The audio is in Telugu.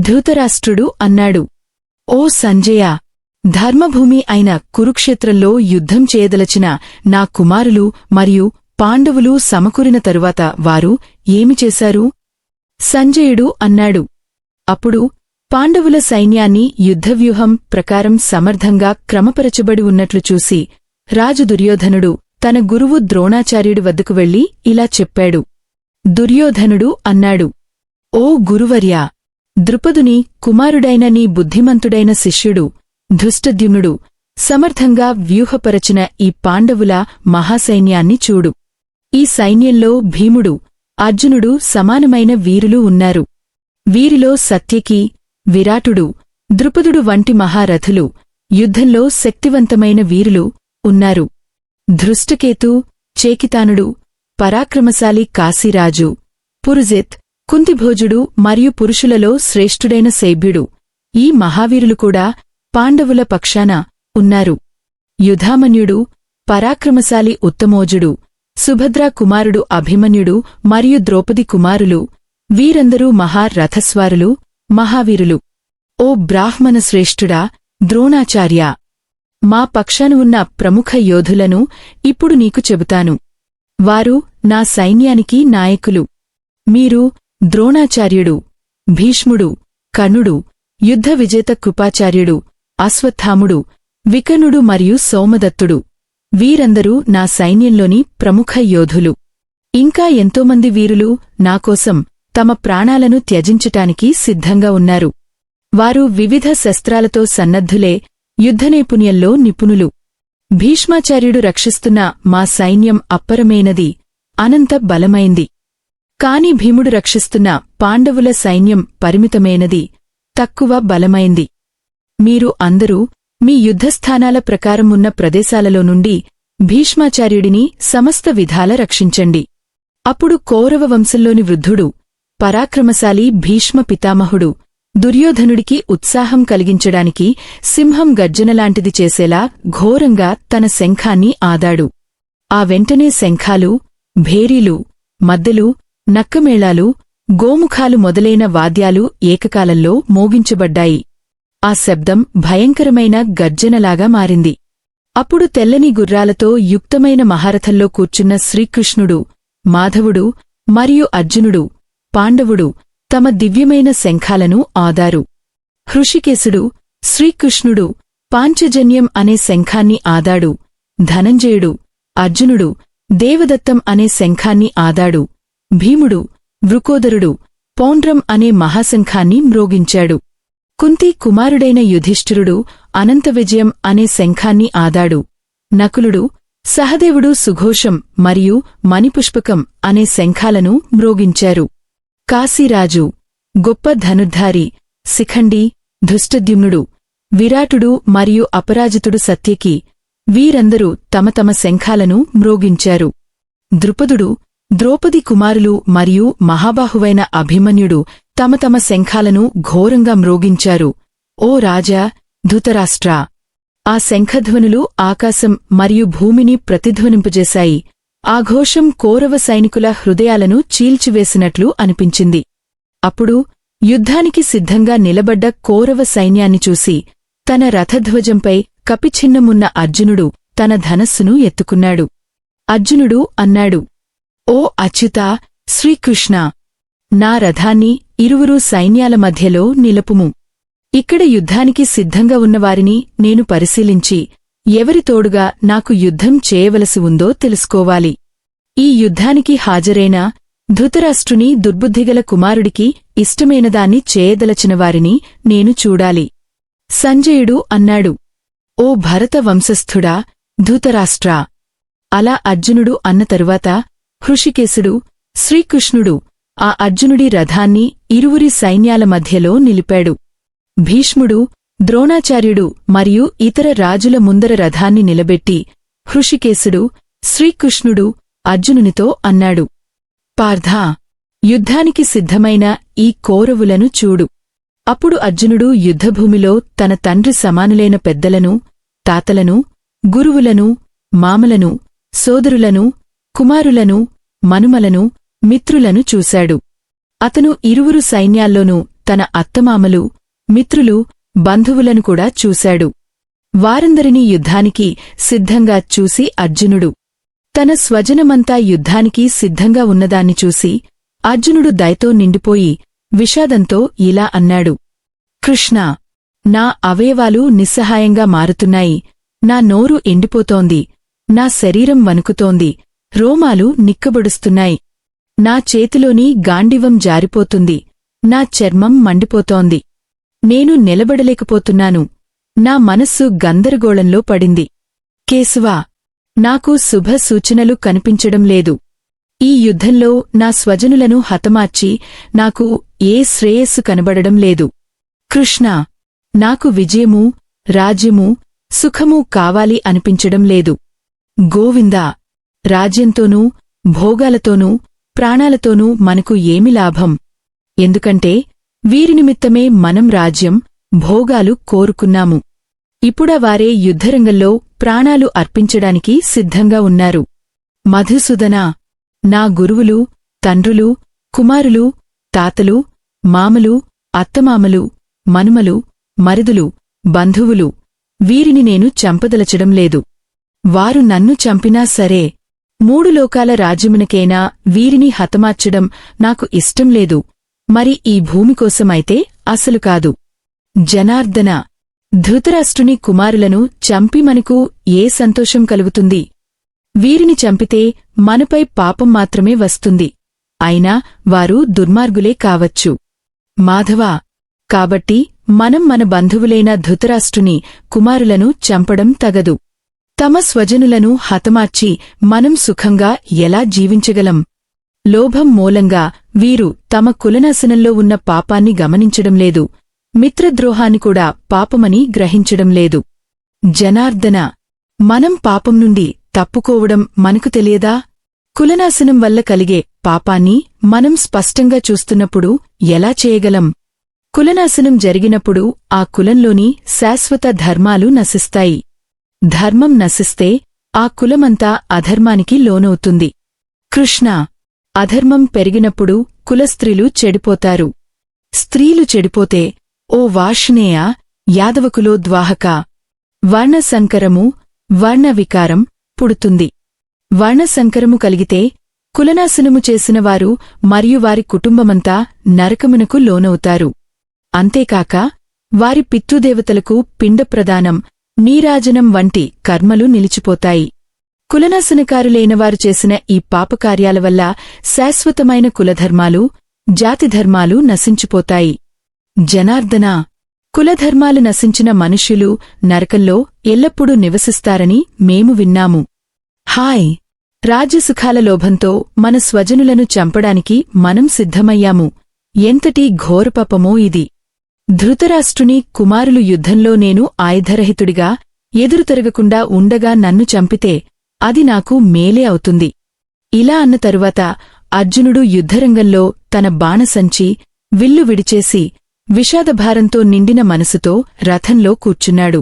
ధృతరాష్ట్రుడు అన్నాడు, ఓ సంజయ, ధర్మభూమి అయిన కురుక్షేత్రంలో యుద్ధం చేయదలచిన నా కుమారులు మరియు పాండవులు సమకూరిన తరువాత వారు ఏమి చేశారు? సంజయుడు అన్నాడు, అప్పుడు పాండవుల సైన్యాన్ని యుద్ధవ్యూహం ప్రకారం సమర్థంగా క్రమపరచబడి ఉన్నట్లు చూసి రాజు దుర్యోధనుడు తన గురువు ద్రోణాచార్యుడి వద్దకు వెళ్లి ఇలా చెప్పాడు. దుర్యోధనుడు అన్నాడు, ఓ గురువర్యా, ద్రుపదుని కుమారుడైన నీ బుద్ధిమంతుడైన శిష్యుడు ధృష్టద్యుమ్నుడు సమర్థంగా వ్యూహపరచిన ఈ పాండవుల మహాసైన్యాన్ని చూడు. ఈ సైన్యంలో భీముడు, అర్జునుడు సమానమైన వీరులు ఉన్నారు. వీరిలో సత్యకి, విరాటుడు, ద్రుపదుడు వంటి మహారథులు, యుద్ధంలో శక్తివంతమైన వీరులు ఉన్నారు. ధృష్టకేతు, చేకితానుడు, పరాక్రమశాలి కాశీరాజు, పురుజిత్, కుంతిభోజుడు మరియు పురుషులలో శ్రేష్ఠుడైన శైభ్యుడు, ఈ మహావీరులు కూడా పాండవుల పక్షాన ఉన్నారు. యుధామన్యుడు, పరాక్రమశాలి ఉత్తమోజుడు, సుభద్రా కుమారుడు అభిమన్యుడు మరియు ద్రౌపది కుమారులు, వీరందరూ మహారథస్వారులు, మహావీరులు. ఓ బ్రాహ్మణ శ్రేష్ఠుడా ద్రోణాచార్యా, మా పక్షాన ఉన్న ప్రముఖ యోధులను ఇప్పుడు నీకు చెబుతాను. వారు నా సైన్యానికి నాయకులు. మీరు ద్రోణాచార్యుడు, భీష్ముడు, కర్ణుడు, యుద్ధ విజేత కృపాచార్యుడు, అశ్వత్థాముడు, వికర్ణుడు మరియు సోమదత్తుడు, వీరందరూ నా సైన్యంలోని ప్రముఖ యోధులు. ఇంకా ఎంతోమంది వీరులు నాకోసం తమ ప్రాణాలను త్యజించటానికి సిద్ధంగా ఉన్నారు. వారు వివిధ శస్త్రాలతో సన్నద్ధులే, యుద్ధనైపుణ్యంలో నిపుణులు. భీష్మాచార్యుడు రక్షిస్తున్న మా సైన్యం అప్పరమైనది, అనంత బలమైంది. కాని భీముడు రక్షిస్తున్న పాండవుల సైన్యం పరిమితమైనది, తక్కువ బలమైంది. మీరు అందరూ మీ యుద్ధస్థానాల ప్రకారం ఉన్న ప్రదేశాలలో నుండి భీష్మాచార్యుడిని సమస్త విధాల రక్షించండి. అప్పుడు కౌరవ వంశంలోని వృద్ధుడు, పరాక్రమశాలి భీష్మ పితామహుడు దుర్యోధనుడికి ఉత్సాహం కలిగించడానికి సింహం గర్జనలాంటిది చేసేలా ఘోరంగా తన శంఖాన్ని ఆదాడు. ఆ వెంటనే శంఖాలు, భేరీలు, మద్దెలు, నక్కమేళాలు, గోముఖాలు మొదలైన వాద్యాలు ఏకకాలంలో మోగించబడ్డాయి. ఆ శబ్దం భయంకరమైన గర్జనలాగా మారింది. అప్పుడు తెల్లని గుర్రాలతో యుక్తమైన మహారథంలో కూర్చున్న శ్రీకృష్ణుడు, మాధవుడు మరియు అర్జునుడు, పాండవుడు తమ దివ్యమైన శంఖాలను ఆదారు. హృషికేశుడు, శ్రీకృష్ణుడు పాంచజన్యం అనే శంఖాన్ని ఆదాడు. ధనంజయుడు, అర్జునుడు దేవదత్తం అనే శంఖాన్ని ఆదాడు. భీముడు, వృకోదరుడు పౌండ్రం అనే మహాశంఖాన్ని మ్రోగించాడు. కుంతి కుమారుడైన యుధిష్ఠిరుడు అనంతవిజయం అనే శంఖాన్ని ఆదాడు. నకులుడు, సహదేవుడు సుఘోషం మరియు మణిపుష్పకం అనే శంఖాలను మ్రోగించారు. కాశీరాజు, గొప్ప ధనుర్ధారి, శిఖండి, ధృష్టద్యుమ్నుడు, విరాటుడు మరియు అపరాజితుడు సత్యకి, వీరందరూ తమ తమ శంఖాలను మ్రోగించారు. ద్రుపదుడు, ద్రౌపది కుమారులు మరియు మహాబాహువైన అభిమన్యుడు తమ తమ శంఖాలను ఘోరంగా మ్రోగించారు. ఓ రాజా ధృతరాష్ట్రా! ఆ శంఖధ్వనులు ఆకాశం మరియు భూమిని ప్రతిధ్వనింపజేశాయి. ఆ ఘోషం కౌరవ సైనికుల హృదయాలను చీల్చివేసినట్లు అనిపించింది. అప్పుడు యుద్ధానికి సిద్ధంగా నిలబడ్డ కౌరవ సైన్యాన్ని చూసి తన రథధ్వజంపై కపిచిహ్నమున్న అర్జునుడు తన ధనస్సును ఎత్తుకున్నాడు. అర్జునుడు అన్నాడు, ఓ అచ్యుతా, శ్రీకృష్ణ! నా రథాన్ని ఇరువురు సైన్యాల మధ్యలో నిలపుము. ఇక్కడ యుద్ధానికి సిద్ధంగా ఉన్నవారిని నేను పరిశీలించి ఎవరి తోడుగా నాకు యుద్ధం చేయవలసి ఉందో తెలుసుకోవాలి. ఈ యుద్ధానికి హాజరైన ధృతరాష్ట్రుని దుర్బుద్ధిగల కుమారుడికి ఇష్టమైనదాన్ని చేయదలచినవారిని నేను చూడాలి. సంజయుడు అన్నాడు, ఓ భరత వంశస్థుడా ధృతరాష్ట్రా! అలా అర్జునుడు అన్న తరువాత హృషికేశుడు, శ్రీకృష్ణుడు ఆ అర్జునుడి రథాన్ని ఇరువురి సైన్యాల మధ్యలో నిలిపాడు. భీష్ముడు, ద్రోణాచార్యుడు మరియు ఇతర రాజుల ముందర రథాన్ని నిలబెట్టి హృషికేశుడు, శ్రీకృష్ణుడు అర్జునునితో అన్నాడు, పార్థా, యుద్ధానికి సిద్ధమైన ఈ కౌరవులను చూడు. అప్పుడు అర్జునుడు యుద్ధభూమిలో తన తండ్రి సమానులైన పెద్దలను, తాతలను, గురువులను, మామలను, సోదరులను, కుమారులను, మనుమలను, మిత్రులను చూశాడు. అతను ఇరువురు సైన్యాల్లోనూ తన అత్తమామలు, మిత్రులు, బంధువులను కూడా చూశాడు. వారందరినీ యుద్ధానికి సిద్ధంగా చూసి అర్జునుడు తన స్వజనమంతా యుద్ధానికి సిద్ధంగా ఉన్నదాన్ని చూసి అర్జునుడు దయతో నిండిపోయి విషాదంతో ఇలా అన్నాడు, కృష్ణా, నా అవయవాలు నిస్సహాయంగా మారుతున్నాయి. నా నోరు ఎండిపోతోంది. నా శరీరం వణుకుతోంది. రోమాలు నిక్కబొడుస్తున్నాయి. నా చేతిలోని గాండివం జారిపోతుంది. నా చర్మం మండిపోతోంది. నేను నిలబడలేకపోతున్నాను. నా మనస్సు గందరగోళంలో పడింది. కేశవా, నాకు శుభ సూచనలు కనిపించడం లేదు. ఈ యుద్ధంలో నా స్వజనులను హతమార్చి నాకు ఏ శ్రేయస్సు కనబడడం లేదు. కృష్ణా, నాకు విజయమూ, రాజ్యమూ, సుఖమూ కావాలి అనిపించడం లేదు. గోవిందా, రాజ్యంతోనూ, భోగాలతోనూ, ప్రాణాలతోనూ మనకు ఏమి లాభం? ఎందుకంటే వీరి నిమిత్తమే మనం రాజ్యం, భోగాలు కోరుకున్నాము. ఇప్పుడా వారే యుద్ధరంగంలో ప్రాణాలు అర్పించడానికి సిద్ధంగా ఉన్నారు. మధుసూదనా, నా గురువులు, తండ్రులు, కుమారులు, తాతలు, మామలు, అత్తమామలు, మనుమలు, మరుదులు, బంధువులు, వీరిని నేను చంపదలచడం లేదు. వారు నన్ను చంపినా సరే, మూడు లోకాల రాజ్యమునకైనా వీరిని హతమార్చడం నాకు ఇష్టం లేదు. మరి ఈ భూమికోసమైతే అసలు కాదు. జనార్దన, ధృతరాష్ట్రుని కుమారులను చంపి మనకు ఏ సంతోషం కలుగుతుంది? వీరిని చంపితే మనపై పాపం మాత్రమే వస్తుంది. అయినా వారు దుర్మార్గులే కావచ్చు. మాధవా, కాబట్టి మనం మన బంధువులైన ధృతరాష్ట్రుని కుమారులను చంపడం తగదు. తమ స్వజనులను హతమార్చి మనం సుఖంగా ఎలా జీవించగలం? లోభం మూలంగా వీరు తమ కులనాశనంలో ఉన్న పాపాన్ని గమనించడం లేదు. మిత్రద్రోహాన్ని కూడా పాపమని గ్రహించడం లేదు. జనార్దన, మనం పాపం నుండి తప్పుకోవడం మనకు తెలియదా? కులనాశనం వల్ల కలిగే పాపాన్ని మనం స్పష్టంగా చూస్తున్నప్పుడు ఎలా చేయగలం? కులనాశనం జరిగినప్పుడు ఆ కులంలోని శాశ్వత ధర్మాలు నశిస్తాయి. ధర్మం నశిస్తే ఆ కులమంతా అధర్మానికి లోనవుతుంది. కృష్ణ, అధర్మం పెరిగినప్పుడు కులస్త్రీలు చెడిపోతారు. స్త్రీలు చెడిపోతే ఓ వార్ష్ణేయ, యాదవకులో ద్వాహక, వర్ణసంకరము, వర్ణవికారం పుడుతుంది. వర్ణసంకరము కలిగితే కులనాశనము చేసినవారు మరియు వారి కుటుంబమంతా నరకమునకు లోనవుతారు. అంతేకాక వారి పితృదేవతలకు పిండప్రదానం, నీరాజనం వంటి కర్మలు నిలిచిపోతాయి. కులనాశనకారులైనవారు చేసిన ఈ పాపకార్యాల వల్ల శాశ్వతమైన కులధర్మాలు, జాతిధర్మాలు నశించిపోతాయి. జనార్దన, కులధర్మాలు నశించిన మనుష్యులు నరకంలో ఎల్లప్పుడూ నివసిస్తారని మేము విన్నాము. హాయ్, రాజ్యసుఖాల లోభంతో మన స్వజనులను చంపడానికి మనం సిద్ధమయ్యాము. ఎంతటి ఘోరపాపమో ఇది! ధృతరాష్ట్రుని కుమారులు యుద్ధంలో నేను ఆయుధరహితుడిగా ఎదురుతరగకుండా ఉండగా నన్ను చంపితే అది నాకు మేలే అవుతుంది. ఇలా అన్న తరువాత అర్జునుడు యుద్ధరంగంలో తన బాణసంచి, విల్లు విడిచేసి విషాదభారంతో నిండిన మనసుతో రథంలో కూర్చున్నాడు.